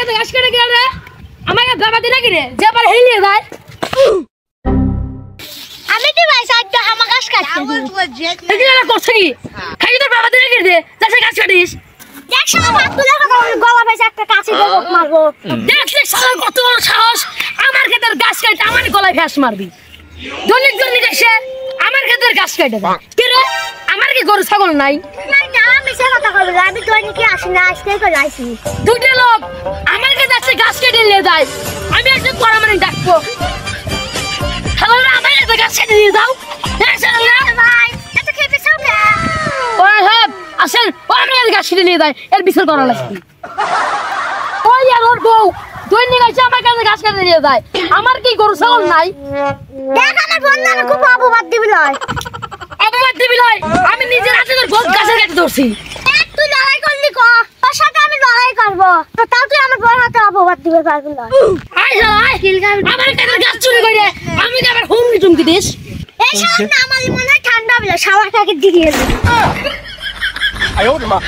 কাছে গাছ কেটে গেল রে আমাকে বাবা দিনা কি রে যে পারে হেলিয়ে যায় আমি কি ভাই সাইড আমার গাছ কাটতে এই যে করছ কি খাই তোর বাবা দিনা কি রে যাচ্ছে গাছ কাটিস দেখছ না ভাত তুলে গলা বেঁচে একটা কাছে দেবো মারবো দেখছিস শালা কত বড় সাহস আমার ক্ষেতের গাছ কাটে আমার গলায় ফ্যাস মারবি দলিত জমি এসে আমার ক্ষেতের গাছ কাটে দেয় কি রে আমার কি গরু ছাগল নাই না আমি সে কথা কইব আমি তো নাকি আসি না আজকে করে আইছি দুটো লোক আমার কাছে আসছে গাছ কেটে নিয়ে যায় আমি এসে পরামানি ডাকবো হ্যালো আমার কাছে গাছ কেটে নিয়ে যাও ভাই এত খেপে সব না ওই হ্যাঁ আসেন ও আমি গাছ কেটে নিয়ে যায় এর বিচার করা লাগবে ওই আর ওর বউ দৈনিক এসে আমার কাছে গাছ কেটে নিয়ে যায় আমার কি গরু ছাগল নাই দেখ আমার বন্ধু আমি খুব অপবাদ দিবি লয় অপবাদ দিবি লয় আমি নিজের হাতে তোর বহুত গাছের কাছে ধরছি তুই লড়াই করলি ক তোর সাথে আমি লড়াই করব তো তাও তুই আমার বড় হাতে অপবাদ দিবে পারবি না আয় শালা আয় আমার কাছে গাছ চুরি করে আমি আবার হুমকি টুমকি দিস এই শালা না আমার মনে হয় ঠান্ডা বলে শাওয়ার খাকে দিয়ে দিবি 哎呦我的妈！